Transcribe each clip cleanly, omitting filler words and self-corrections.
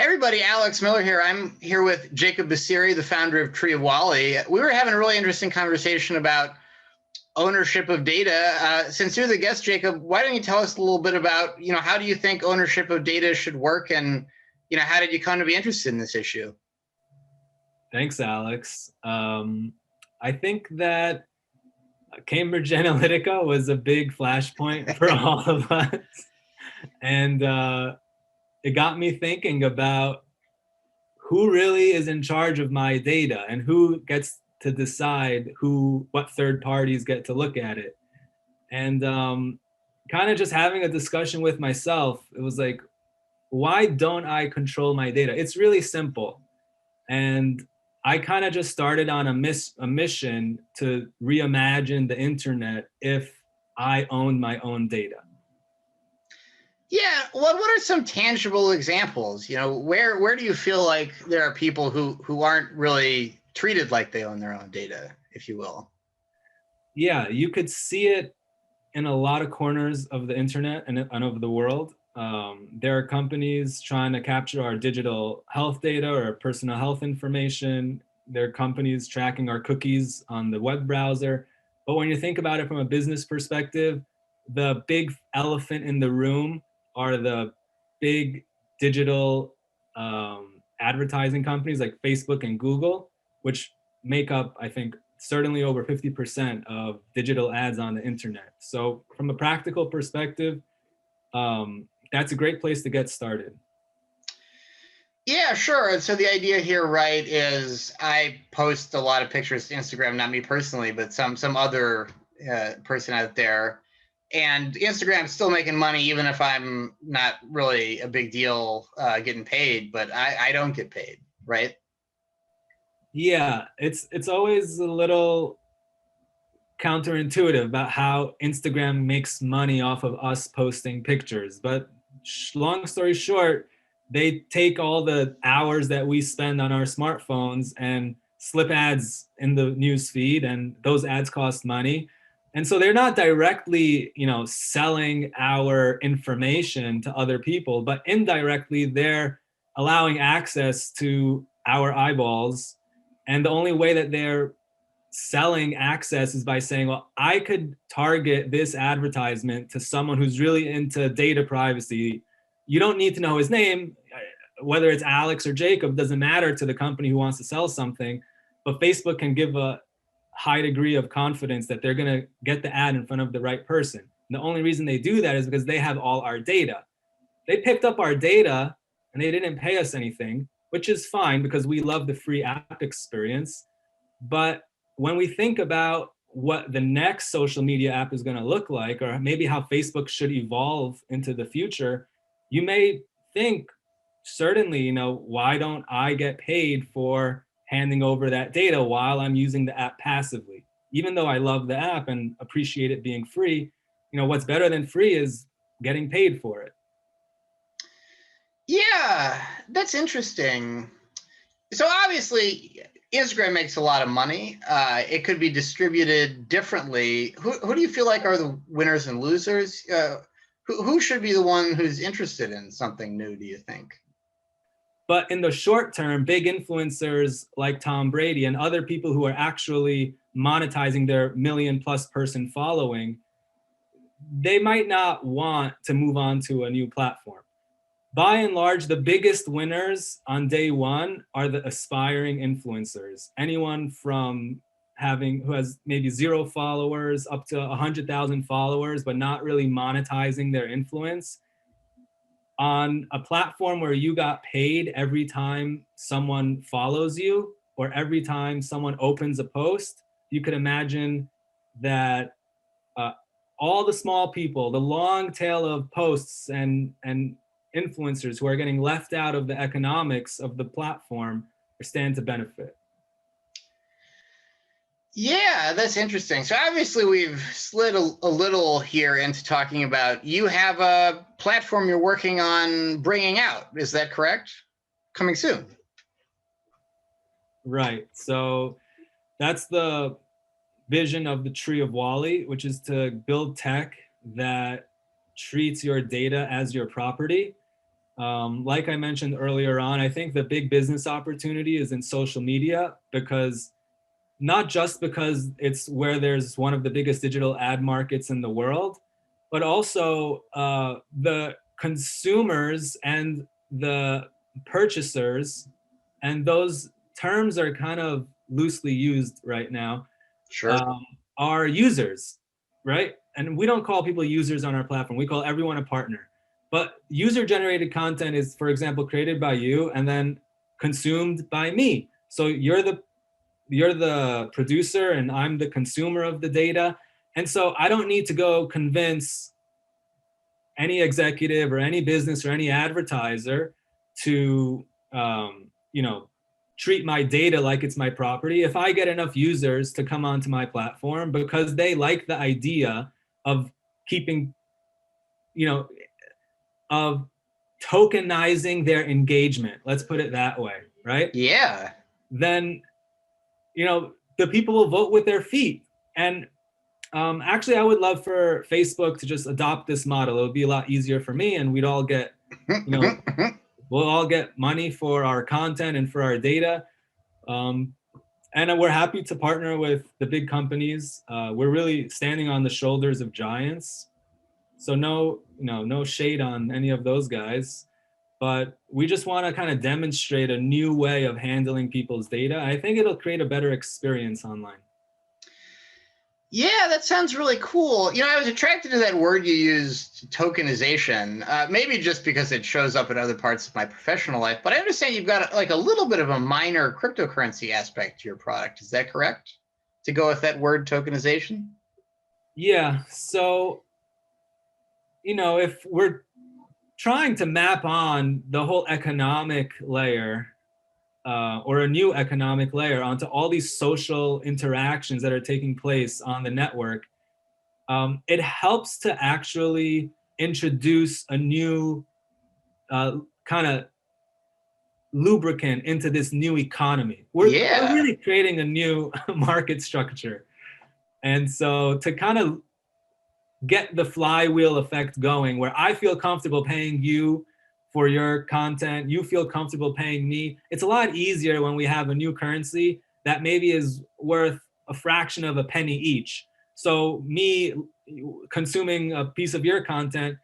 Hey everybody, Alex Miller here. I'm here with Jacob Bassiri, the founder of Tree of Wally. We were having a really interesting conversation about ownership of data. Since you're the guest, Jacob, why don't you tell us a little bit about, how do you think ownership of data should work, and, how did you come to be interested in this issue? Thanks, Alex. I think that Cambridge Analytica was a big flashpoint for all of us. And it got me thinking about who really is in charge of my data and who gets to decide what third parties get to look at it. And kind of just having a discussion with myself, it was like, why don't I control my data? It's really simple. And I kind of just started on a mission to reimagine the internet if I owned my own data. Yeah, what are some tangible examples? Where do you feel like there are people who aren't really treated like they own their own data, if you will? Yeah, you could see it in a lot of corners of the internet and of the world. There are companies trying to capture our digital health data or personal health information. There are companies tracking our cookies on the web browser. But when you think about it from a business perspective, the big elephant in the room are the big digital advertising companies like Facebook and Google, which make up, I think, certainly over 50% of digital ads on the internet. So from a practical perspective, that's a great place to get started. Yeah, sure. So the idea here, right, is I post a lot of pictures to Instagram, not me personally, but some other person out there. And Instagram's still making money, even if I'm not really a big deal getting paid, but I don't get paid, right? Yeah, it's always a little counterintuitive about how Instagram makes money off of us posting pictures. But long story short, they take all the hours that we spend on our smartphones and slip ads in the news feed, and those ads cost money. And so they're not directly, selling our information to other people, but indirectly they're allowing access to our eyeballs. And the only way that they're selling access is by saying, well, I could target this advertisement to someone who's really into data privacy. You don't need to know his name, whether it's Alex or Jacob, doesn't matter to the company who wants to sell something. But Facebook can give a high degree of confidence that they're going to get the ad in front of the right person. And the only reason they do that is because they have all our data. They picked up our data and they didn't pay us anything, which is fine because we love the free app experience. But when we think about what the next social media app is going to look like, or maybe how Facebook should evolve into the future, you may think, certainly, why don't I get paid for handing over that data while I'm using the app passively? Even though I love the app and appreciate it being free, what's better than free is getting paid for it. Yeah, that's interesting. So obviously, Instagram makes a lot of money. It could be distributed differently. Who do you feel like are the winners and losers? Who should be the one who's interested in something new, do you think? But in the short term, big influencers like Tom Brady and other people who are actually monetizing their million+ person following, they might not want to move on to a new platform. By and large, the biggest winners on day one are the aspiring influencers. Anyone from who has maybe 0 followers up to 100,000 followers, but not really monetizing their influence. On a platform where you got paid every time someone follows you or every time someone opens a post, you could imagine that all the small people, the long tail of posts and influencers who are getting left out of the economics of the platform are stand to benefit. Yeah, that's interesting. So obviously we've slid a little here into talking about you have a platform you're working on bringing out. Is that correct? Coming soon. Right. So that's the vision of the Tree of Wally, which is to build tech that treats your data as your property. Like I mentioned earlier on, I think the big business opportunity is in social media, because not just because it's where there's one of the biggest digital ad markets in the world, but also the consumers and the purchasers, and those terms are kind of loosely used right now, Sure. um, are users, right? And we don't call people users on our platform. We call everyone a partner. But user generated content is, for example, created by you and then consumed by me. So you're the producer and I'm the consumer of the data. And so I don't need to go convince any executive or any business or any advertiser to, you know, treat my data like it's my property. If I get enough users to come onto my platform because they like the idea of keeping, you know, of tokenizing their engagement, let's put it that way, right? Yeah. Then, the people will vote with their feet. And actually, I would love for Facebook to just adopt this model. It would be a lot easier for me, and we'd all get, you know, we'll all get money for our content and for our data. Um, and we're happy to partner with the big companies. We're really standing on the shoulders of giants. So no shade on any of those guys, but we just want to kind of demonstrate a new way of handling people's data. I think it'll create a better experience online. Yeah, that sounds really cool. I was attracted to that word you used, tokenization, maybe just because it shows up in other parts of my professional life. But I understand you've got like a little bit of a minor cryptocurrency aspect to your product. Is that correct? To go with that word, tokenization? Yeah. So, if we're trying to map on the whole economic layer, or a new economic layer onto all these social interactions that are taking place on the network, it helps to actually introduce a new kind of lubricant into this new economy. We're Yeah. really creating a new market structure. And so to kind of get the flywheel effect going, where I feel comfortable paying you for your content, you feel comfortable paying me. It's a lot easier when we have a new currency that maybe is worth a fraction of a penny each. So me consuming a piece of your content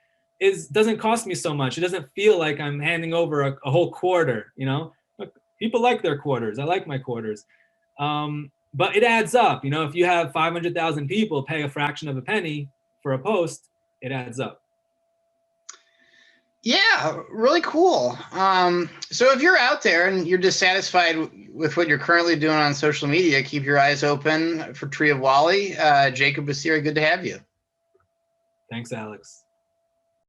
doesn't cost me so much. It doesn't feel like I'm handing over a whole quarter. Look, people like their quarters. I like my quarters. But it adds up. If you have 500,000 people pay a fraction of a penny for a post, it adds up. Yeah, really cool. So if you're out there and you're dissatisfied with what you're currently doing on social media, keep your eyes open for Tree of Wally. Jacob Bassiri, good to have you. Thanks, Alex.